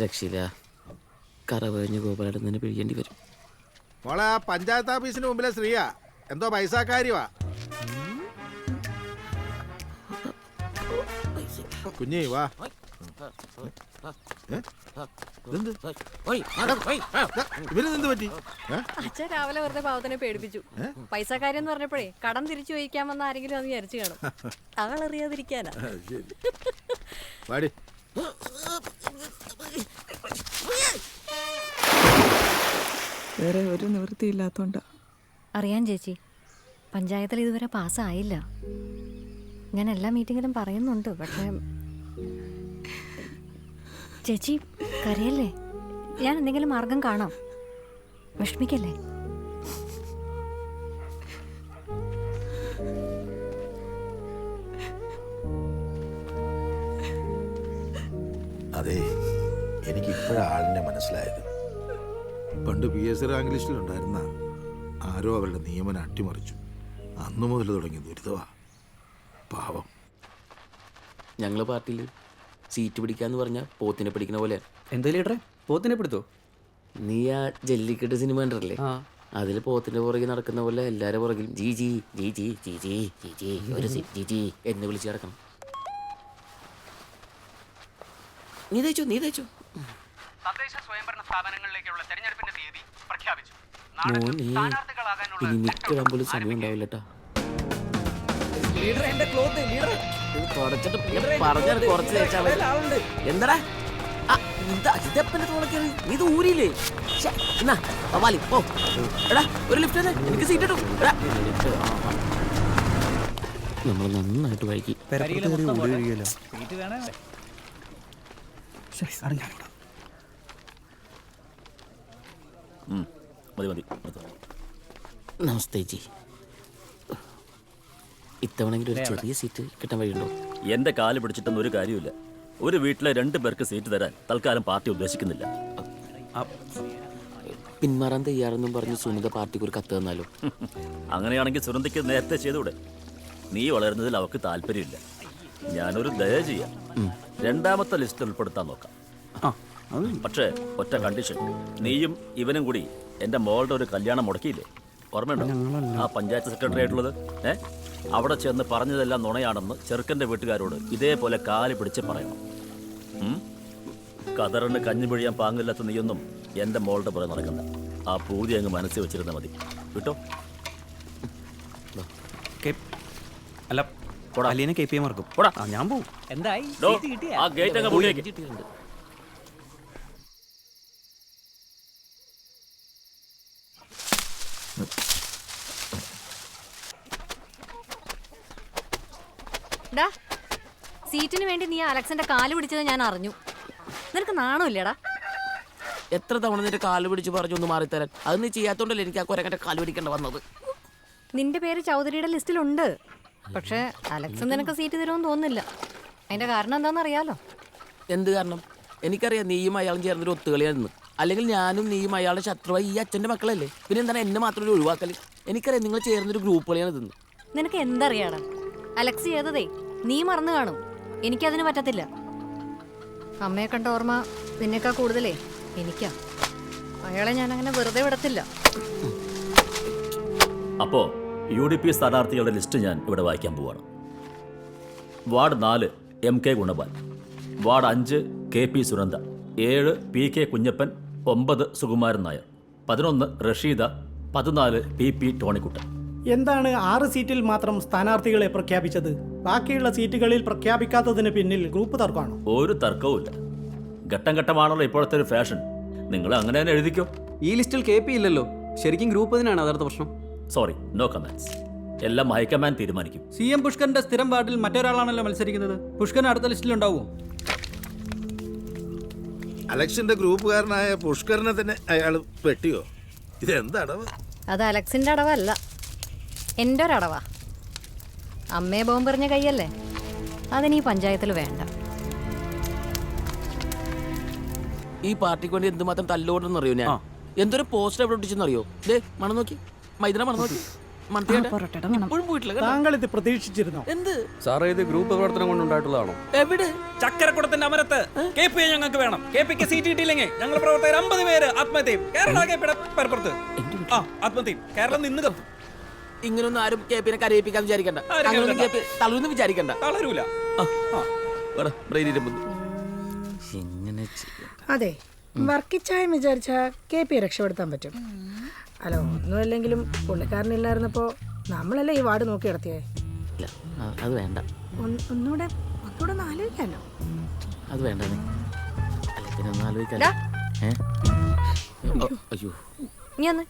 രക്ഷില്ല, കറവഴിഞ്ഞ് ഗോപാലൻ തന്നെ പിഴിയേണ്ടി വരും. മോളെ ആ പഞ്ചായത്ത് ഓഫീസിന് മുമ്പിലെ സ്ത്രീയാ, എന്തോ പൈസക്കാരിവാ. കുഞ്ഞി വാ. ഇവരെന്ത് പറ്റി? അച്ഛൻ രാവിലെ വെറുതെ പാവത്തിനെ പേടിപ്പിച്ചു. പൈസക്കാര്യം എന്ന് പറഞ്ഞപ്പോഴേ കടം തിരിച്ചു ചോദിക്കാൻ വന്ന ആരെങ്കിലും അത് വിചാരിച്ചു കാണും. ആളറിയാതിരിക്കാനാ. വേറെ ഒരു നിവൃത്തിയില്ലാത്തോണ്ടാ. അറിയാൻ ചേച്ചി, പഞ്ചായത്തിൽ ഇതുവരെ പാസ്സായില്ല. ഞാൻ എല്ലാ മീറ്റിങ്ങിലും പറയുന്നുണ്ട്. പക്ഷേ ചേച്ചി കരയല്ലേ, ഞാൻ എന്തെങ്കിലും മാർഗം കാണാം, വിഷമിക്കല്ലേ. അതെ, എനിക്ക് ഇപ്പോഴാളിനെ മനസ്സിലായത്. പണ്ട് PSC റാങ്ക് ലിസ്റ്റിലുണ്ടായിരുന്ന ആരോ അവരുടെ നിയമനം അട്ടിമറിച്ചു. അന്നു മുതൽ തുടങ്ങിയ ദുരിതമാ. പാവം. ഞങ്ങൾ പാർട്ടിയിൽ സീറ്റ് പിടിക്കാന്ന് പറഞ്ഞാൽ പോത്തിനെ പിടിക്കുന്ന പോലെ. എന്താ ലീഡറെ, പോത്തിനെ പിടുത്തോ? നീ ആ ജല്ലിക്കെട്ട് സിനിമ കണ്ടല്ലേ, അതിൽ പോത്തിന്റെ പുറകെ നടക്കുന്ന പോലെ എല്ലാരും പുറകിൽ G G G G G G G G ഒരു ജി ജി എന്ന് വിളിച്ച് കിടക്കണം. നീ തേച്ചോ. തദ്ദേശ സ്വയംഭരണ സ്ഥാപനങ്ങളിലേക്കുള്ള തെരഞ്ഞെടുപ്പിന്റെ തീയതി പ്രഖ്യാപിച്ചു. ഇനി നിൽക്കാൻ പോലും സമയം ഉണ്ടാവില്ലട്ടാ. കുറച്ച് എന്താടാ ഇത് ഊരിയില്ലേ? ഒരു ലിഫ്റ്റ് എനിക്ക് സീറ്റ് ഇട്ടു. നമ്മൾ നന്നായിട്ട് വൈകി. നമസ്തേ ജി. ഇത്തവണെങ്കിലും ഒരു ചെറിയ സീറ്റ് കിട്ടാൻ വഴിയുണ്ടോ? എന്റെ കാല് പിടിച്ചിട്ടൊന്നും ഒരു കാര്യമില്ല. ഒരു വീട്ടിലെ 2 പേർക്ക് സീറ്റ് തരാൻ തൽക്കാലം പാർട്ടി ഉദ്ദേശിക്കുന്നില്ല. പിന്മാറാൻ തയ്യാറെന്നും പറഞ്ഞ് സുനിത പാർട്ടിക്ക് ഒരു കത്ത് തന്നാലോ? അങ്ങനെയാണെങ്കിൽ സുനന്ദയ്ക്ക് നേരത്തെ ചെയ്തുകൂടെ? നീ വളരുന്നതിൽ അവർക്ക് താല്പര്യമില്ല. ഞാനൊരു ദയ ചെയ്യാം, 2ാമത്തെ ലിസ്റ്റിൽ ഉൾപ്പെടുത്താൻ നോക്കാം. പക്ഷേ ഒറ്റ കണ്ടീഷൻ, നീയും ഇവനും കൂടി എന്റെ മോളുടെ ഒരു കല്യാണം മുടക്കിയില്ലേ, ഓർമ്മയുണ്ടോ? ആ പഞ്ചായത്ത് സെക്രട്ടറി ആയിട്ടുള്ളത്. അവിടെ ചെന്ന് പറഞ്ഞതെല്ലാം നുണയാണെന്ന് ചെറുക്കന്റെ വീട്ടുകാരോട് ഇതേപോലെ കാല് പിടിച്ച് പറയണം. കതറിന് കഞ്ഞി പിഴിയാൻ പാങ്ങില്ലാത്ത നീയൊന്നും എന്റെ മോളുടെ പുറകെ നടക്കണ്ട. ആ പൂതി അങ്ങ് മനസ്സിൽ വെച്ചിരുന്നാൽ മതി. വിട്ടോ? അല്ല, KPM മറക്കും. ഞാൻ പോവും. എന്തായി? ആ ഗേറ്റ് അങ്ങ് പൂട്ടിയേക്ക്. സീറ്റിന് വേണ്ടി നീ അലക്സിന്റെ കാല് പിടിച്ചത് ഞാൻ അറിഞ്ഞു. നിനക്ക് നാണമില്ലടാ? എത്ര തവണ നിന്റെ കാല് പിടിച്ച് പറഞ്ഞു ഒന്ന് മാറിത്തരാൻ? അത് നീ ചെയ്യാത്തോണ്ടല്ലേ എനിക്ക് ആ കുരങ്ങന്റെ കാല് പിടിക്കേണ്ട വന്നത്. നിന്റെ പേര് ചൗധരിയുടെ ലിസ്റ്റിലുണ്ട്. പക്ഷേ അലക്സ് നിനക്ക് സീറ്റ് തരുമെന്ന് തോന്നുന്നില്ല. അതിന്റെ കാരണം എന്താണെന്ന് അറിയാലോ? എന്ത് കാരണം? എനിക്കറിയാം, നീയും അയാളും ചേർന്നൊരു ഒത്തുകളിയായിരുന്നു. അല്ലെങ്കിൽ ഞാനും നീയും അയാളുടെ ശത്രുവായി ഈ അച്ഛൻ്റെ മക്കളല്ലേ. പിന്നെ എന്താണ് എന്നെ മാത്രം ഒരു ഒഴിവാക്കൽ? എനിക്കറിയാം നിങ്ങൾ ചേർന്നൊരു ഗ്രൂപ്പ് കളിയാണ് ഇതെന്ന്. നിനക്ക് എന്തറിയാടാ? അലക്സ് ചെയ്തതേ നീ മറന്നു കാണും. എനിക്കതിന് പറ്റത്തില്ല. അമ്മയെ കണ്ട ഓർമ്മ നിന്നേക്കാ കൂടുതലേ എനിക്കാ. അയാളെ ഞാൻ അങ്ങനെ വെറുതെ വിടത്തില്ല. അപ്പോ UDP സ്ഥാനാർത്ഥികളുടെ ലിസ്റ്റ് ഞാൻ ഇവിടെ വായിക്കാൻ പോവാണ്. Ward 4 MK Gunapal, ward 5 KP Sunanda, 7 PK Kunhappan, 9 Sukumaran Nair, 11 Rasheeda, 14 PP Tonykuttan. എന്താണ് 6 സീറ്റിൽ മാത്രം സ്ഥാനാർത്ഥികളെ പ്രഖ്യാപിച്ചത്? ബാക്കിയുള്ള സീറ്റുകളിൽ പ്രഖ്യാപിക്കാത്തതിന് പിന്നിൽ ഗ്രൂപ്പ് തർക്കമാണോ? ഒരു തർക്കവുമില്ല. ഘട്ടം ഘട്ടമാണല്ലോ ഇപ്പോഴത്തെ ഒരു ഫാഷൻ. നിങ്ങൾ അങ്ങനെ തന്നെ എഴുതിക്കോ. ഈ ലിസ്റ്റിൽ KP ഇല്ലല്ലോ. ശരിക്കും ഗ്രൂപ്പ് തന്നെയാണ് യഥാർത്ഥ പ്രശ്നം. Sorry, no comments. എല്ലാം ഹൈക്കമാൻഡ് തീരുമാനിക്കും. CM പുഷ്കറിന്റെ സ്ഥിരം വാർഡിൽ മറ്റൊരാളാണല്ലോ മത്സരിക്കുന്നത്. പുഷ്കറിന് അടുത്ത ലിസ്റ്റിലുണ്ടാവുമോ? അലക്സിന്റെ ഗ്രൂപ്പുകാരനായ പുഷ്കറിനെ തന്നെ അയാൾ വെട്ടിയോ? ഇതെന്താ അടവ്? അത് അലക്സിന്റെ അടവല്ല, എൻ്റെ ഒരടവാ. അമ്മയെ ബോംബെറിഞ്ഞ കൈയല്ലേ, അതിന് ഈ പഞ്ചായത്തിൽ വേണ്ട. ഈ പാർട്ടിക്ക് വേണ്ടി എന്തുമാത്രം തല്ലോടെന്ന് അറിയോ? ഞാൻ എന്തൊരു പോസ്റ്റർ എവിടെ ഒട്ടിച്ചെന്നറിയോ? മണം നോക്കി, മൈദന മണം നോക്കി. മണത്തിയേട്ടാ പൊറോട്ടയുടെ മണം. ഇപ്പോഴും പോയിട്ടില്ല കേട്ടോ. താങ്കൾ ഇത് പ്രതീക്ഷിച്ചിരുന്നോ? എന്ത് സാറേ ഇത് ഗ്രൂപ്പ് പ്രവർത്തനം കൊണ്ടുണ്ടായിട്ടുള്ളതാണോ? എവിടെ ചക്കരക്കുടത്തിന്റെ അമരത്ത് KP ഞങ്ങൾക്ക് വേണം. KPക്ക് സീറ്റ് കിട്ടിയില്ലെങ്കിൽ ഞങ്ങൾ പ്രവർത്തകർ 50 പേര് ആത്മഹത്യയും. കേരള KPയുടെ പരപ്പുറത്ത് ആത്മഹത്യയും. കേരളം നിന്ന് കത്തും. ഇങ്ങനൊന്നും ആരും കേപ്പിനെ കരയിപ്പിക്കാൻ വിചാരിക്കണ്ട. അങ്ങനൊന്നും കേപ്പ് തളർന്നു വിചാരിക്കണ്ട. തളരൂല. എങ്ങനെ ചെയ്യാം? അതെ, വർക്കിച്ചായം വിചാരിച്ച KP രക്ഷപ്പെടുത്താൻ പറ്റും. അല്ല, ഒന്നുമല്ലെങ്കിലും പുള്ളിക്കാരനില്ലായിരുന്നപ്പോ നമ്മളല്ലേ ഈ വാർഡ് നോക്കി നടത്തിയേ. ഇല്ല അത് വേണ്ട, ഒന്നുകൂടെ ഒന്ന് ആലോചിക്കാമല്ലോ. അത് വേണ്ട. അല്ല പിന്നെ ഒന്ന് ആലോചിക്കാം. അയ്യോ നീ ഒന്ന്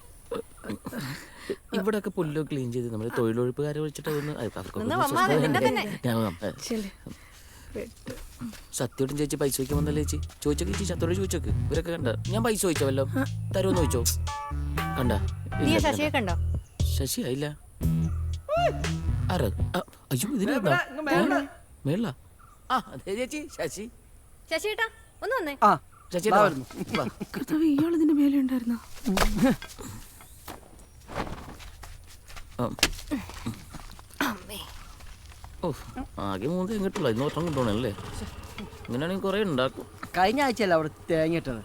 ഇവിടെയൊക്കെ പുല്ലോ ക്ലീൻ ചെയ്ത് നമ്മൾ തൊഴിലുറപ്പുകാരെ വിളിച്ചിട്ട് സത്യോട്ടും ചേച്ചി പൈസ ചോദിക്കാൻ വന്നല്ലേ ചേച്ചി? ചോദിച്ചോക്ക് ചേച്ചി, സത്യോട് ചോദിച്ചോക്ക്. ഇവരൊക്കെ കണ്ട ഞാൻ പൈസ ചോദിച്ചോ വല്ലോ തരുമെന്ന് ചോദിച്ചോ? കണ്ട നീ ശശിയെ കണ്ടോ? ശശി ആയില്ല. അയ്യോ ഇതിന് മേള. ആ അതെ ചേച്ചി, ശശി. ശശി ഏട്ടാ ഒന്ന് വന്നേ. ശശി കർത്താവ്, ഇയാൾ ഇതിന്റെ മേലെ ഉണ്ടായിരുന്നോ? ഓ ആകെ 3 കിട്ടുള്ളൂ. ഇന്ന് ഒരെണ്ണം കൊണ്ടുപോകണല്ലേ? ഇങ്ങനെയാണെങ്കിൽ കുറെ ഉണ്ടാക്കും. കഴിഞ്ഞ ആഴ്ചയല്ല അവിടെ തേങ്ങിട്ടത്.